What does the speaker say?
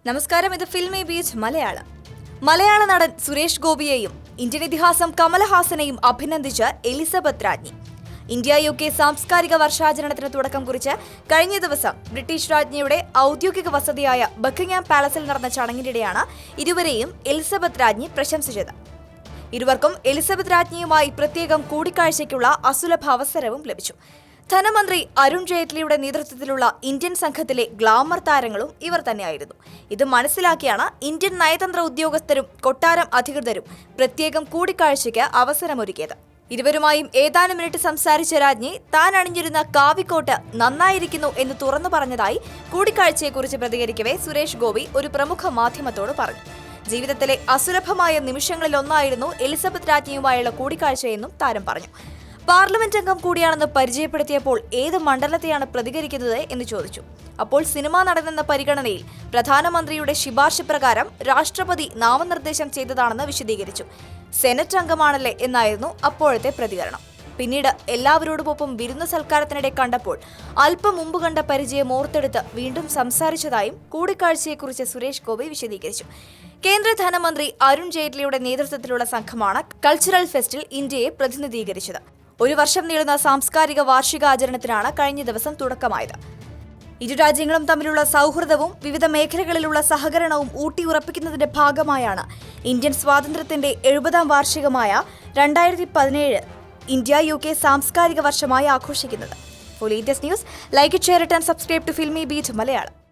നമസ്കാരം, ഇത് filmy beach Malayalam. മലയാള നടൻ സുരേഷ് ഗോപിയെയും ഇന്ത്യൻ ഇതിഹാസം കമലഹാസനെയും അഭിനന്ദിച്ച് എലിസബത്ത് രാജ്ഞി. ഇന്ത്യ-UK സാംസ്കാരിക വർഷാചരണത്തിന് തുടക്കം കുറിച്ച് കഴിഞ്ഞ ദിവസം ബ്രിട്ടീഷ് രാജ്ഞിയുടെ ഔദ്യോഗിക വസതിയായ ബക്കിംഗ്ഹാം പാലസിൽ നടന്ന ചടങ്ങിനിടെയാണ് ഇരുവരെയും എലിസബത്ത് രാജ്ഞി പ്രശംസിച്ചത്. ഇരുവർക്കും എലിസബത്ത് രാജ്ഞിയുമായി പ്രത്യേകം കൂടിക്കാഴ്ചയ്ക്കുള്ള അസുലഭ അവസരവും ലഭിച്ചു. ധനമന്ത്രി അരുൺ ജെയ്റ്റ്ലിയുടെ നേതൃത്വത്തിലുള്ള ഇന്ത്യൻ സംഘത്തിലെ ഗ്ലാമർ താരങ്ങളും ഇവർ തന്നെയായിരുന്നു. ഇത് മനസ്സിലാക്കിയാണ് ഇന്ത്യൻ നയതന്ത്ര ഉദ്യോഗസ്ഥരും കൊട്ടാരം അധികൃതരും പ്രത്യേകം കൂടിക്കാഴ്ചയ്ക്ക് അവസരമൊരുക്കിയത്. ഇരുവരുമായും ഏതാനും മിനിറ്റ് സംസാരിച്ച രാജ്ഞി താൻ അണിഞ്ഞിരുന്ന കാവിക്കോട്ട് നന്നായിരിക്കുന്നു എന്ന് തുറന്നു പറഞ്ഞതായി കൂടിക്കാഴ്ചയെക്കുറിച്ച് പ്രതികരിക്കവേ സുരേഷ് ഗോപി ഒരു പ്രമുഖ മാധ്യമത്തോട് പറഞ്ഞു. ജീവിതത്തിലെ അസുലഭമായ നിമിഷങ്ങളിലൊന്നായിരുന്നു എലിസബത്ത് രാജ്ഞിയുമായുള്ള കൂടിക്കാഴ്ചയെന്നും താരം പറഞ്ഞു. പാർലമെന്റ് അംഗം കൂടിയാണെന്ന് പരിചയപ്പെടുത്തിയപ്പോൾ ഏത് മണ്ഡലത്തെയാണ് പ്രതികരിക്കുന്നത് എന്ന് ചോദിച്ചു. അപ്പോൾ സിനിമാ നടനെന്ന പരിഗണനയിൽ പ്രധാനമന്ത്രിയുടെ ശുപാർശ പ്രകാരം രാഷ്ട്രപതി നാമനിർദ്ദേശം ചെയ്തതാണെന്ന് വിശദീകരിച്ചു. സെനറ്റ് അംഗമാണല്ലേ എന്നായിരുന്നു അപ്പോഴത്തെ പ്രതികരണം. പിന്നീട് എല്ലാവരോടുമൊപ്പം വിരുന്ന സൽക്കാരത്തിനിടെ കണ്ടപ്പോൾ അല്പം മുമ്പ് കണ്ട പരിചയം ഓർത്തെടുത്ത് വീണ്ടും സംസാരിച്ചതായും കൂടിക്കാഴ്ചയെക്കുറിച്ച് സുരേഷ് ഗോപി വിശദീകരിച്ചു. കേന്ദ്ര ധനമന്ത്രി അരുൺ ജെയ്റ്റ്ലിയുടെ നേതൃത്വത്തിലുള്ള സംഘമാണ് കൾച്ചറൽ ഫെസ്റ്റിൽ ഇന്ത്യയെ പ്രതിനിധീകരിച്ചത്. ഒരു വർഷം നീളുന്ന സാംസ്കാരിക വാർഷികാചരണത്തിനാണ് കഴിഞ്ഞ ദിവസം തുടക്കമായത്. ഇരു രാജ്യങ്ങളും തമ്മിലുള്ള സൗഹൃദവും വിവിധ മേഖലകളിലുള്ള സഹകരണവും ഊട്ടിയുറപ്പിക്കുന്നതിന്റെ ഭാഗമായാണ് ഇന്ത്യൻ സ്വാതന്ത്ര്യത്തിന്റെ 70ാം വാർഷികമായ 2017 ഇന്ത്യ-UK സാംസ്കാരിക വർഷമായി ആഘോഷിക്കുന്നത്. For latest news, like, share and subscribe to Filmibeat Malayalam.